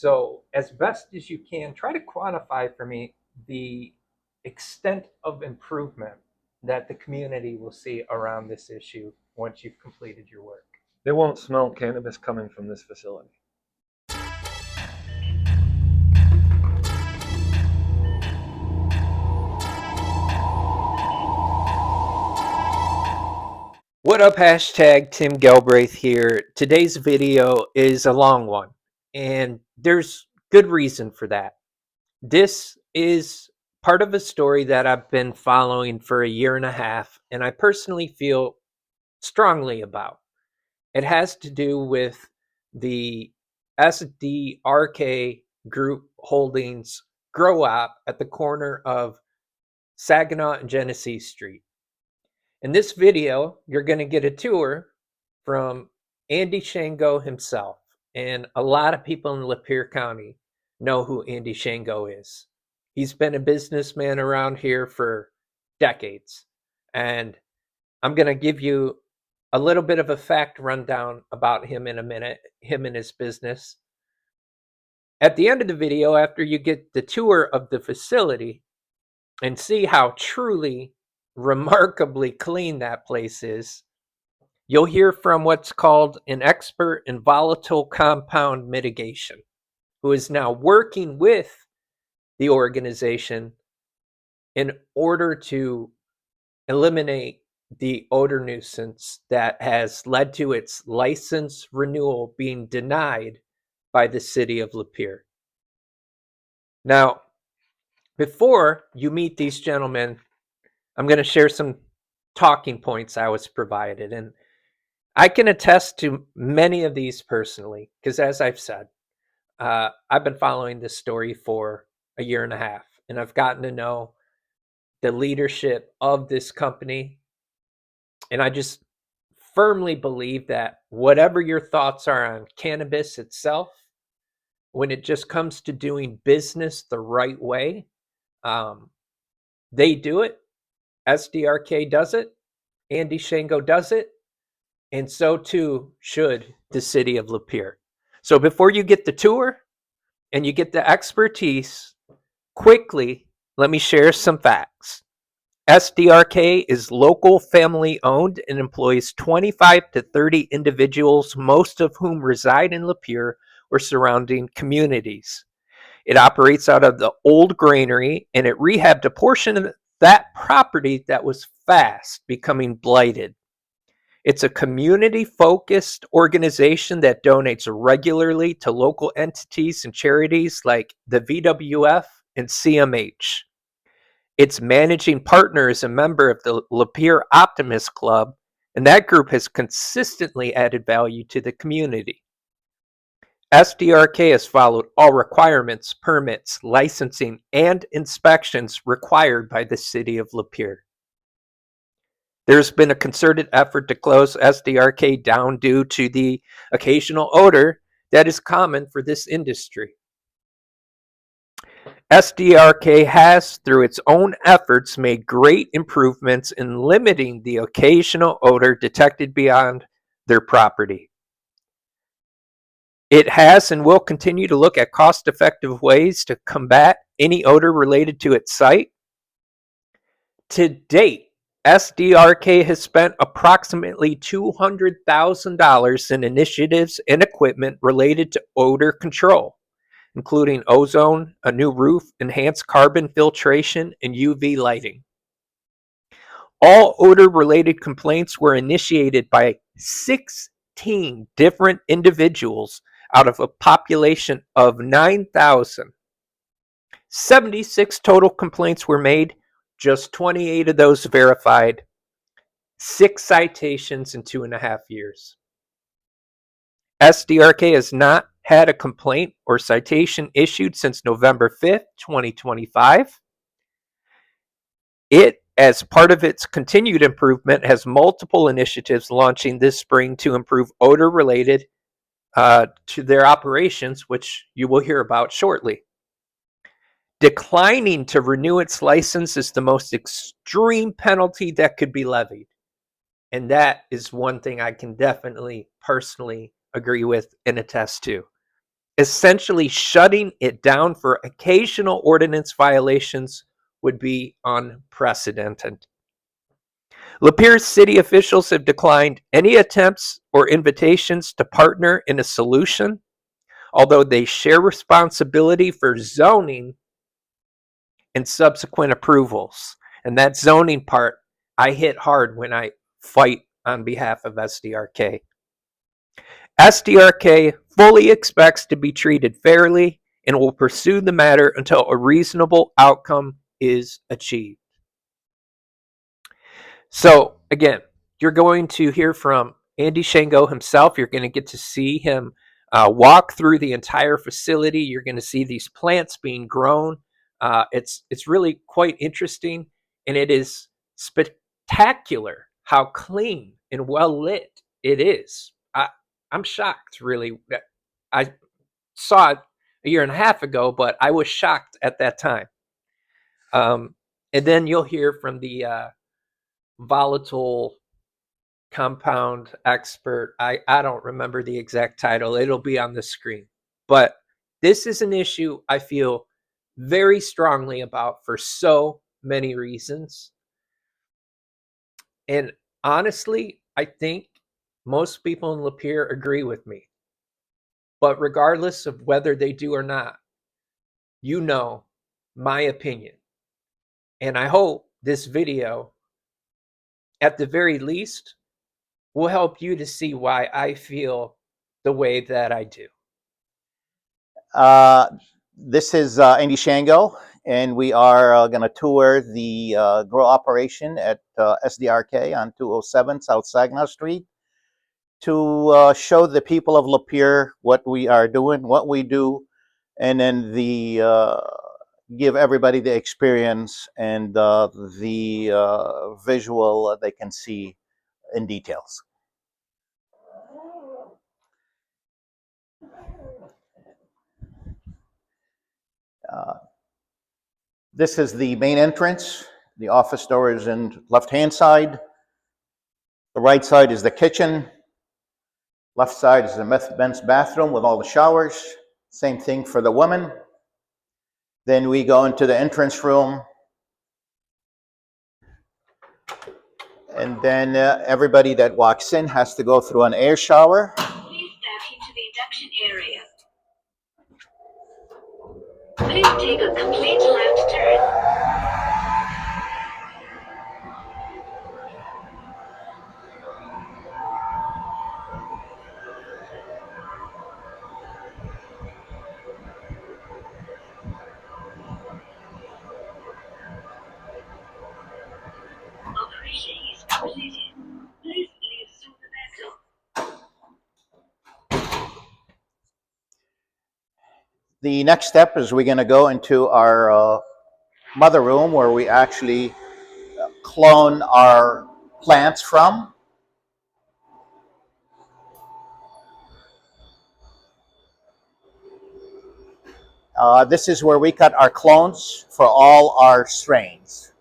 So, as best as you can, try to quantify for me the extent of improvement that the community will see around this issue once you've completed your work. They won't smell cannabis coming from this facility. What up, hashtag Tim Galbraith here. Today's video is a long one, and there's good reason for that. This is part of a story that I've been following for a year and a half, and I personally feel strongly about. It has to do with the SDRK Group Holdings grow op at the corner of Saginaw and Genesee Street. In this video, you're going to get a tour from Andy Shango himself. And a lot of people in Lapeer County know who Andy Shango is. He's been a businessman around here for decades. And I'm going to give you a little bit of a fact rundown about him in a minute, him and his business. At the end of the video, after you get the tour of the facility and see how truly remarkably clean that place is, you'll hear from what's called an expert in volatile compound mitigation, who is now working with the organization in order to eliminate the odor nuisance that has led to its license renewal being denied by the city of Lapeer. Now, before you meet these gentlemen, I'm going to share some talking points I was provided. And I can attest to many of these personally, because as I've said, I've been following this story for a year and a half, and I've gotten to know the leadership of this company. And I just firmly believe that whatever your thoughts are on cannabis itself, when it just comes to doing business the right way, they do it. SDRK does it. Andy Shango does it. And so too should the city of Lapeer. So before you get the tour and you get the expertise, quickly, let me share some facts. SDRK is local, family owned, and employs 25 to 30 individuals, most of whom reside in Lapeer or surrounding communities. It operates out of the old granary, and it rehabbed a portion of that property that was fast becoming blighted. It's a community-focused organization that donates regularly to local entities and charities like the WWF and CMH. Its managing partner is a member of the Lapeer Optimist Club, and that group has consistently added value to the community. SDRK has followed all requirements, permits, licensing, and inspections required by the city of Lapeer. There's been a concerted effort to close SDRK down due to the occasional odor that is common for this industry. SDRK has, through its own efforts, made great improvements in limiting the occasional odor detected beyond their property. It has and will continue to look at cost-effective ways to combat any odor related to its site. To date, SDRK has spent approximately $200,000 in initiatives and equipment related to odor control, including ozone, a new roof, enhanced carbon filtration, and UV lighting. All odor-related complaints were initiated by 16 different individuals out of a population of 9,000. 76 total complaints were made, just 28 of those verified, 6 citations in 2.5 years. SDRK has not had a complaint or citation issued since November 5th, 2025. It, as part of its continued improvement, has multiple initiatives launching this spring to improve odor-related to their operations, which you will hear about shortly. Declining to renew its license is the most extreme penalty that could be levied. And that is one thing I can definitely personally agree with and attest to. essentially shutting it down for occasional ordinance violations would be unprecedented. Lapeer's city officials have declined any attempts or invitations to partner in a solution, although they share responsibility for zoning and subsequent approvals. And that zoning part, I hit hard when I fight on behalf of SDRK. SDRK fully expects to be treated fairly and will pursue the matter until a reasonable outcome is achieved. So, again, you're going to hear from Andy Shango himself. You're going to get to see him walk through the entire facility. You're going to see these plants being grown. It's really quite interesting, and it is spectacular how clean and well lit it is. I'm shocked, really. I saw it a year and a half ago, but I was shocked at that time. And then you'll hear from the volatile compound expert. I don't remember the exact title. It'll be on the screen. But this is an issue I feel very strongly about for so many reasons. And honestly, I think most people in Lapeer agree with me. But regardless of whether they do or not, you know my opinion. And I hope this video, at the very least, will help you to see why I feel the way that I do. This is Andy Shango, and we are going to tour the grow operation at SDRK on 207 South Saginaw Street to show the people of Lapeer what we are doing, what we do, and then give everybody the experience and the visual they can see in details. This is the main entrance. The office door is in left-hand side. The right side is the kitchen. Left side is the men's bathroom with all the showers. Same thing for the women. Then we go into the entrance room. And then everybody that walks in has to go through an air shower. Please step into the induction area. Please take a complete left turn. Operation is completed. Please leave soon the vessel. The next step is we're going to go into our mother room where we actually clone our plants from. This is where we cut our clones for all our strains.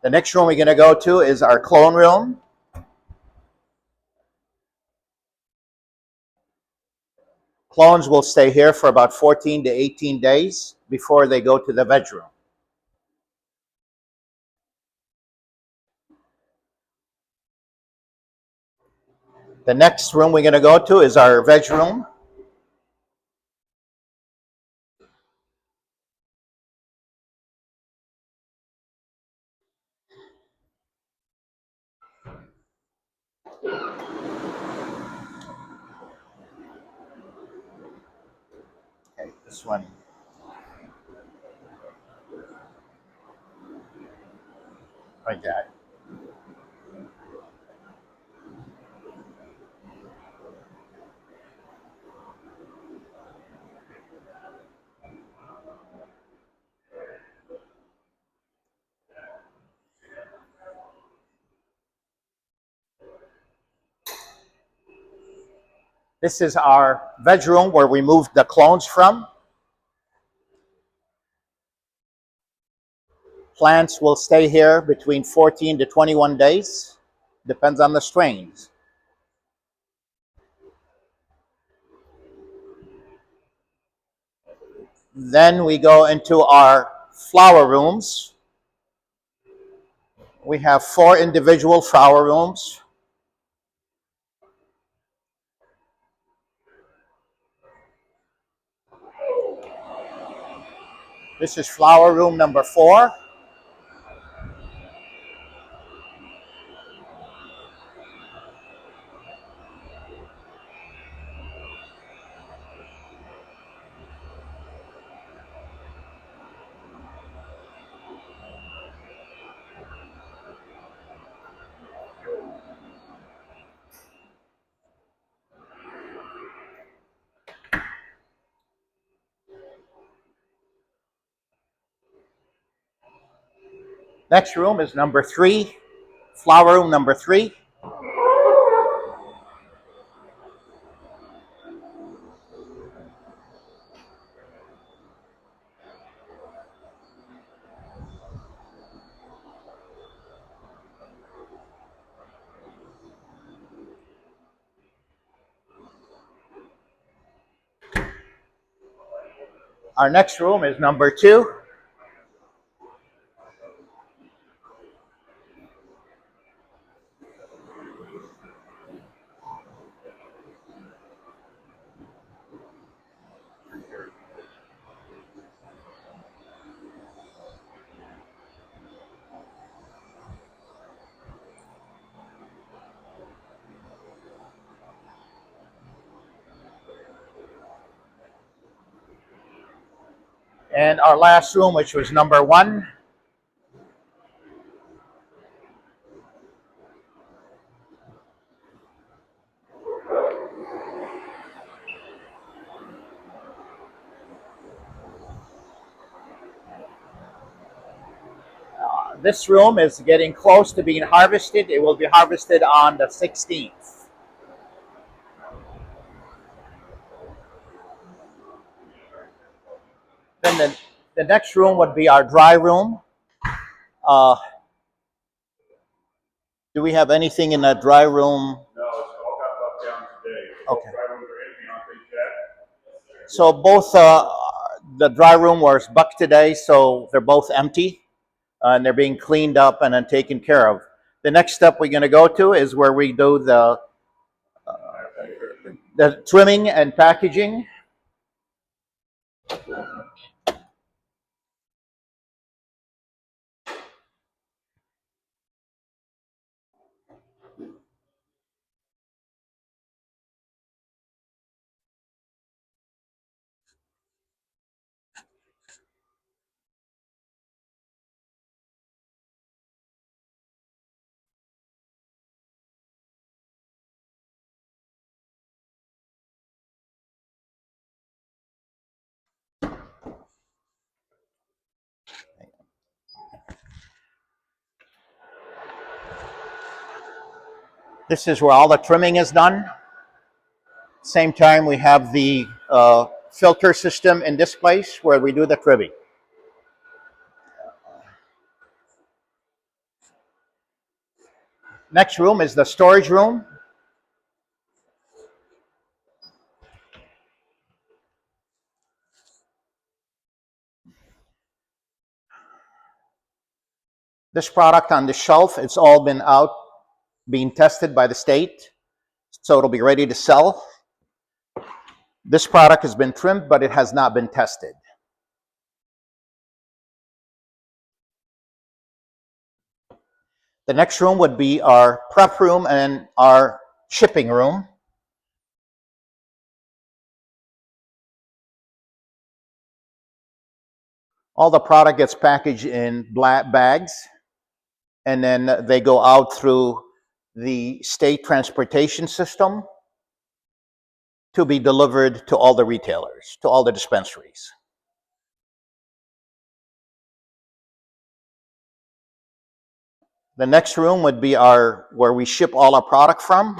The next room we're going to go to is our clone room. Clones will stay here for about 14 to 18 days before they go to the veg room. The next room we're going to go to is our veg room. Okay, this one. Like that. This is our veg room where we moved the clones from. Plants will stay here between 14 to 21 days. Depends on the strains. Then we go into our flower rooms. We have 4 individual flower rooms. This is flower room number 4. Next room is number 3, flower room number 3. Our next room is number 2. And our last room, which was number 1. This room is getting close to being harvested. It will be harvested on the 16th. Then the next room would be our dry room. Do we have anything in that dry room? No, it's all got left down today. Okay. Dry rooms are empty, aren't they, Chad? So both the dry room was bucked today, so they're both empty, and they're being cleaned up and then taken care of. The next step we're going to go to is where we do the trimming and packaging. This is where all the trimming is done. Same time, we have the filter system in this place where we do the trimming. Next room is the storage room. This product on the shelf, it's all been out being tested by the state, so it'll be ready to sell. This product has been trimmed, but it has not been tested. The next room would be our prep room and our shipping room. All the product gets packaged in black bags, and then they go out through the state transportation system to be delivered to all the retailers, to all the dispensaries. The next room would be where we ship all our product from.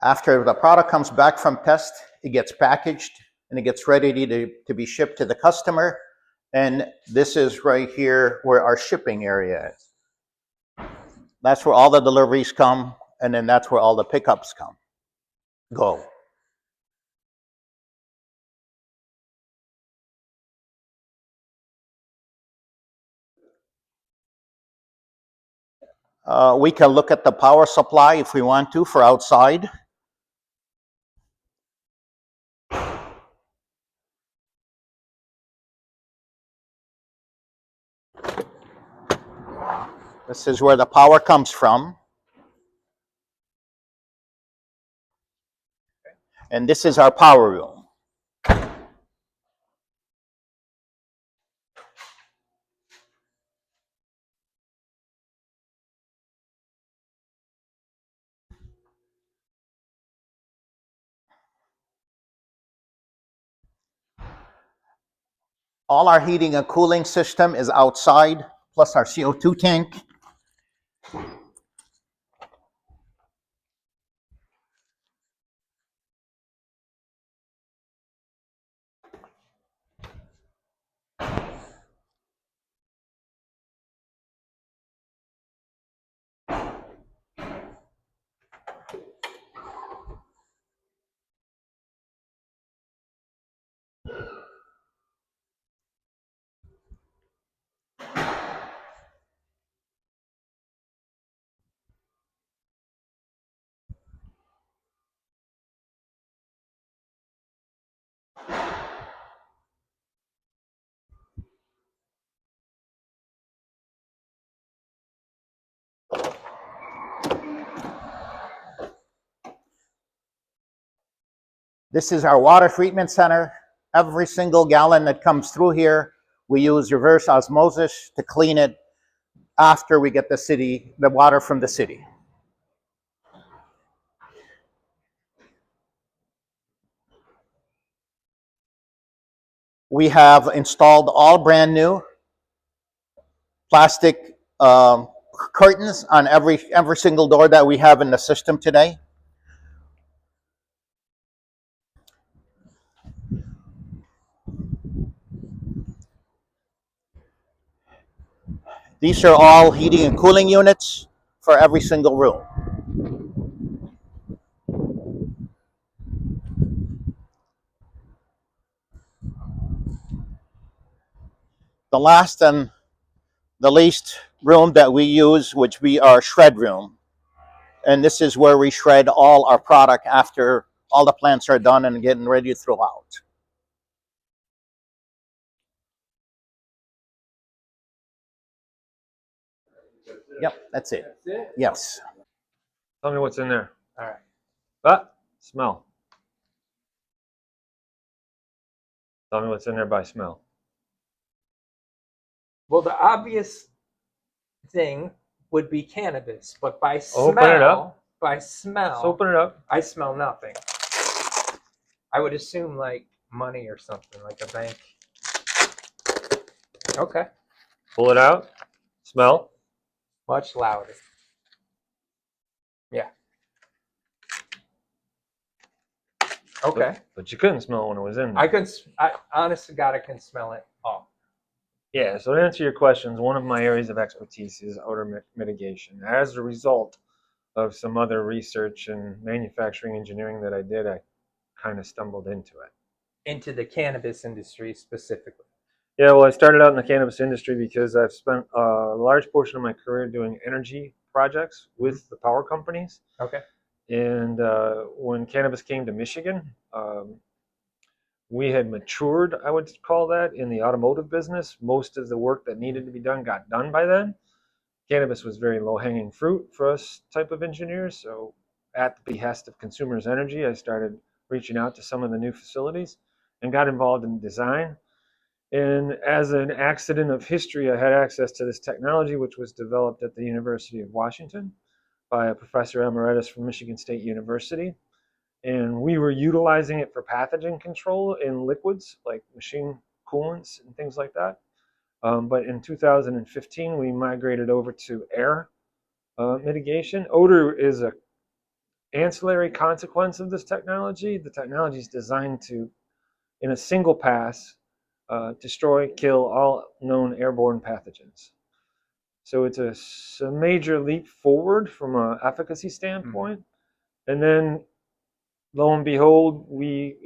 After the product comes back from test, it gets packaged and it gets ready to be shipped to the customer. And this is right here where our shipping area is. That's where all the deliveries come, and then that's where all the pickups go. We can look at the power supply if we want to for outside. This is where the power comes from. And this is our power room. All our heating and cooling system is outside, plus our CO2 tank. This is our water treatment center. Every single gallon that comes through here, we use reverse osmosis to clean it after we get the water from the city. We have installed all brand new plastic curtains on every single door that we have in the system today. These are all heating and cooling units for every single room. The last and the least room that we use, which we are shred room. And this is where we shred all our product after all the plants are done and getting ready to throw out. Yep, that's it. That's it? Yes. Tell me what's in there. All right. Ah, smell. Tell me what's in there by smell. Well, the obvious thing would be cannabis, but by smell, Open it up. Just open it up. I smell nothing. I would assume like money or something, like a bank. Okay. Pull it out. Smell. Much louder. Yeah. Okay. But you couldn't smell when it was in there. I honest to God, I can smell it all. Yeah, so to answer your questions, one of my areas of expertise is odor mitigation. As a result of some other research and manufacturing engineering that I did, I kind of stumbled into it. Into the cannabis industry specifically. Yeah, well, I started out in the cannabis industry because I've spent a large portion of my career doing energy projects with the power companies. Okay. And when cannabis came to Michigan, we had matured, I would call that, in the automotive business. Most of the work that needed to be done got done by then. Cannabis was very low-hanging fruit for us type of engineers. So at the behest of Consumers Energy, I started reaching out to some of the new facilities and got involved in design. And as an accident of history, I had access to this technology, which was developed at the University of Washington by a professor emeritus from Michigan State University. And we were utilizing it for pathogen control in liquids like machine coolants and things like that. But in 2015, we migrated over to air mitigation. Odor is a ancillary consequence of this technology, the technology is designed to, in a single pass, destroy, kill all known airborne pathogens. So it's a major leap forward from an efficacy standpoint. And then, lo and behold, we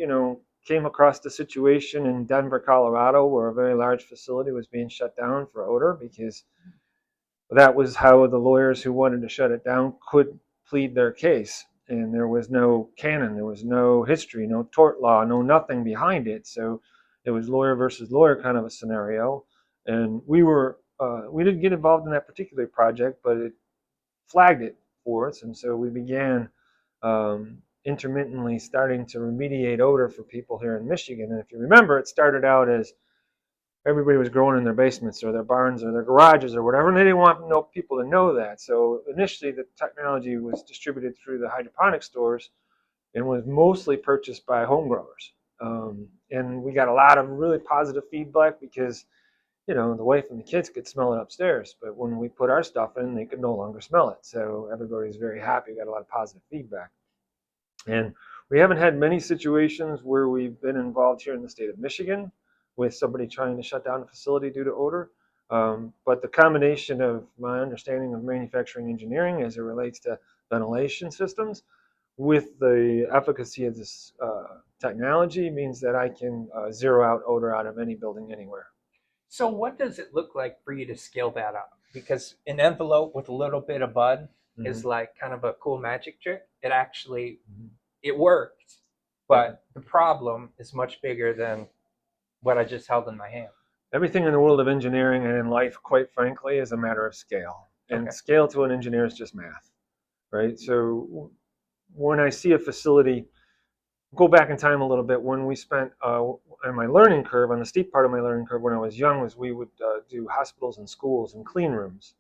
came across the situation in Denver, Colorado, where a very large facility was being shut down for odor because that was how the lawyers who wanted to shut it down could plead their case. And there was no canon, there was no history, no tort law, no nothing behind it. So it was lawyer versus lawyer kind of a scenario. And we didn't get involved in that particular project, but it flagged it for us. And so we began intermittently starting to remediate odor for people here in Michigan. And if you remember, it started out as everybody was growing in their basements or their barns or their garages or whatever, and they didn't want people to know that. So initially, the technology was distributed through the hydroponic stores and was mostly purchased by home growers. And we got a lot of really positive feedback because, the wife and the kids could smell it upstairs, but when we put our stuff in, they could no longer smell it. So everybody was very happy, got a lot of positive feedback. And we haven't had many situations where we've been involved here in the state of Michigan with somebody trying to shut down a facility due to odor. But the combination of my understanding of manufacturing engineering as it relates to ventilation systems with the efficacy of this technology means that I can zero out odor out of any building anywhere. So what does it look like for you to scale that up? Because an envelope with a little bit of bud is like kind of a cool magic trick. It actually, it worked, but the problem is much bigger than what I just held in my hand. Everything in the world of engineering and in life, quite frankly, is a matter of scale. And scale to an engineer is just math, right? So when I see a facility, go back in time a little bit, when we spent on my learning curve, on the steep part of my learning curve when I was young, was we would do hospitals and schools and clean rooms,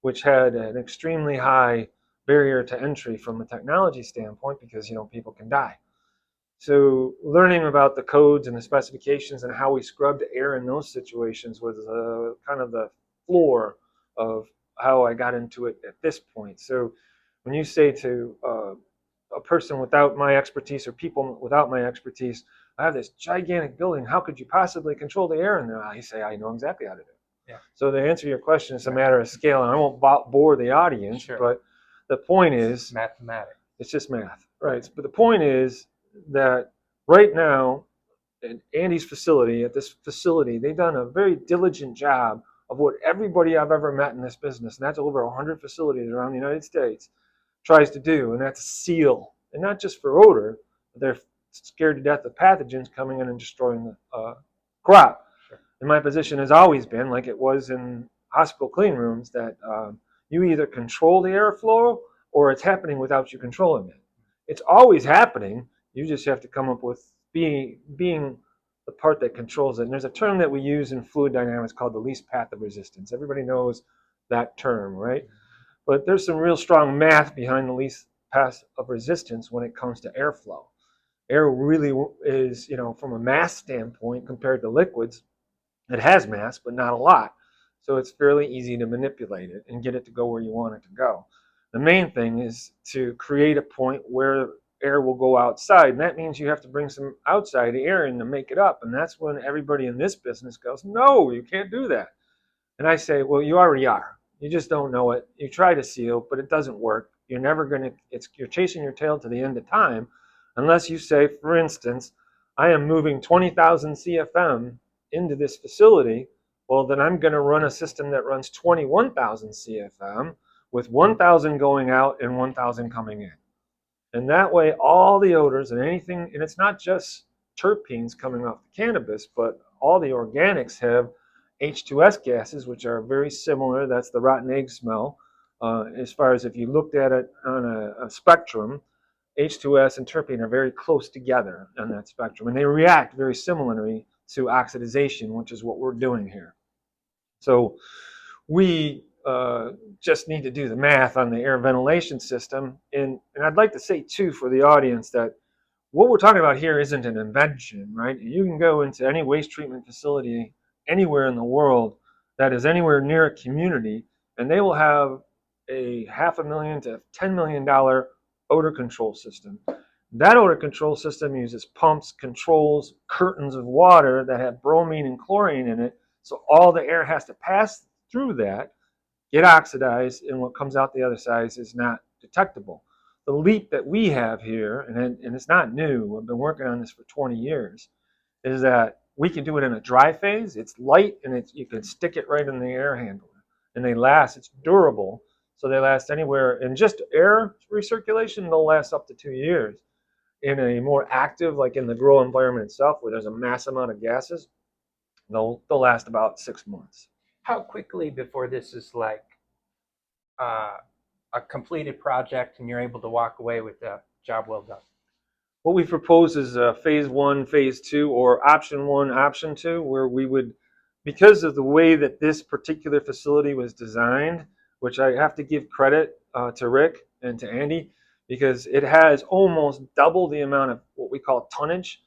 which had an extremely high barrier to entry from a technology standpoint because, people can die. So learning about the codes and the specifications and how we scrubbed air in those situations was kind of the floor of how I got into it at this point. So when you say to a person without my expertise or people without my expertise, I have this gigantic building, how could you possibly control the air in there? I say, I know exactly how to do it. Yeah. So to answer your question, it's a matter of scale, and I won't bore the audience, but the point is, mathematics. It's just math, right? But the point is that right now, at Andy's facility, at this facility, they've done a very diligent job of what everybody I've ever met in this business, and that's over 100 facilities around the United States, tries to do, and that's seal. And not just for odor, but they're scared to death of pathogens coming in and destroying the crop. Sure. And my position has always been, like it was in hospital clean rooms, that you either control the airflow or it's happening without you controlling it. It's always happening. You just have to come up with being the part that controls it. And there's a term that we use in fluid dynamics called the least path of resistance. Everybody knows that term, right? But there's some real strong math behind the least path of resistance when it comes to airflow. Air really is, from a mass standpoint compared to liquids, it has mass, but not a lot. So it's fairly easy to manipulate it and get it to go where you want it to go. The main thing is to create a point where air will go outside, and that means you have to bring some outside air in to make it up. And that's when everybody in this business goes, no, you can't do that. And I say, well, you already are. You just don't know it. You try to seal, but it doesn't work. You're never going to, you're chasing your tail to the end of time unless you say, for instance, I am moving 20,000 CFM into this facility. Well, then I'm going to run a system that runs 21,000 CFM with 1,000 going out and 1,000 coming in. And that way, all the odors and anything, and it's not just terpenes coming off the cannabis, but all the organics have H2S gases, which are very similar. That's the rotten egg smell. As far as if you looked at it on a spectrum, H2S and terpene are very close together on that spectrum, and they react very similarly to oxidization, which is what we're doing here. So we just need to do the math on the air ventilation system. And I'd like to say, too, for the audience that what we're talking about here isn't an invention, right? You can go into any waste treatment facility anywhere in the world that is anywhere near a community, and they will have a $500,000 to $10 million odor control system. That odor control system uses pumps, controls, curtains of water that have bromine and chlorine in it. So all the air has to pass through that, get oxidized, and what comes out the other side is not detectable. The leap that we have here, and it's not new, I've been working on this for 20 years, is that we can do it in a dry phase. It's light, and you can stick it right in the air handler, and they last. It's durable, so they last anywhere. In just air recirculation, they'll last up to 2 years. In a more active, like in the grow environment itself, where there's a mass amount of gases, they'll last about 6 months. How quickly before this is like uh, a completed project and you're able to walk away with a job well done? What we propose is phase 1, phase 2, or option 1, option 2, where we would, because of the way that this particular facility was designed, which I have to give credit to Rick and to Andy, because it has almost double the amount of what we call tonnage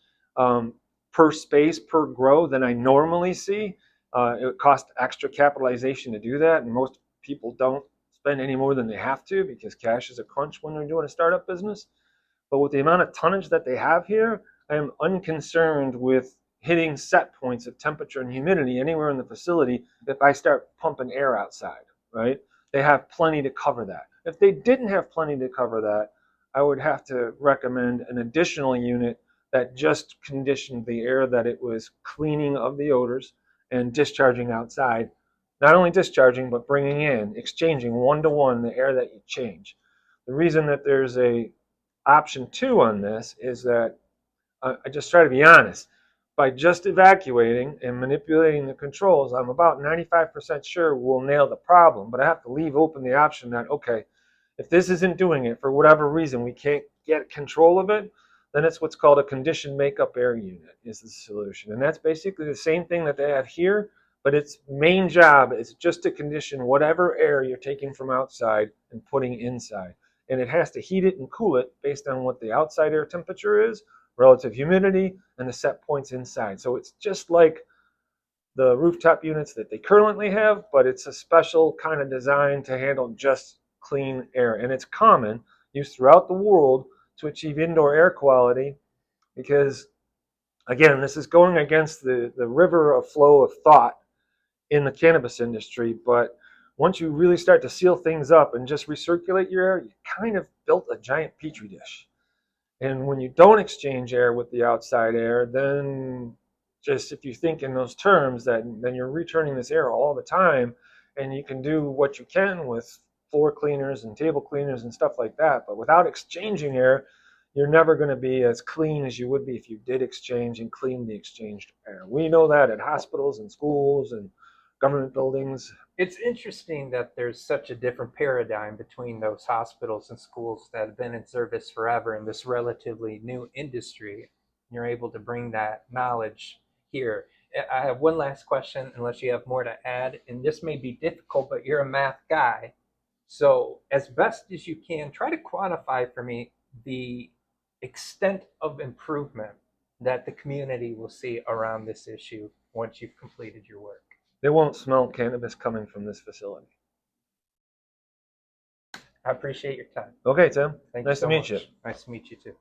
per space, per grow than I normally see. It costs extra capitalization to do that, and most people don't spend any more than they have to because cash is a crunch when they're doing a startup business. But with the amount of tonnage that they have here, I am unconcerned with hitting set points of temperature and humidity anywhere in the facility if I start pumping air outside, right? They have plenty to cover that. If they didn't have plenty to cover that, I would have to recommend an additional unit that just conditioned the air, that it was cleaning of the odors and discharging outside. Not only discharging, but bringing in, exchanging one-to-one the air that you change. The reason that there's a option 2 on this is that I just try to be honest. By just evacuating and manipulating the controls, I'm about 95% sure we'll nail the problem, but I have to leave open the option that, okay, if this isn't doing it for whatever reason, we can't get control of it, then it's what's called a conditioned makeup air unit is the solution. And that's basically the same thing that they have here, but its main job is just to condition whatever air you're taking from outside and putting inside. And it has to heat it and cool it based on what the outside air temperature is, relative humidity, and the set points inside. So it's just like the rooftop units that they currently have, but it's a special kind of design to handle just clean air. And it's common, used throughout the world to achieve indoor air quality because, again, this is going against the river of flow of thought in the cannabis industry. But once you really start to seal things up and just recirculate your air, you kind of built a giant petri dish. And when you don't exchange air with the outside air, then just if you think in those terms, that then you're returning this air all the time, and you can do what you can with floor cleaners and table cleaners and stuff like that. But without exchanging air, you're never going to be as clean as you would be if you did exchange and clean the exchanged air. We know that at hospitals and schools and government buildings. It's interesting that there's such a different paradigm between those hospitals and schools that have been in service forever in this relatively new industry. You're able to bring that knowledge here. I have one last question, unless you have more to add, and this may be difficult, but you're a math guy. So, as best as you can, try to quantify for me the extent of improvement that the community will see around this issue once you've completed your work. They won't smell cannabis coming from this facility. I appreciate your time. Okay, Tim. Thank Nice you so to meet much. you. Nice to meet you too.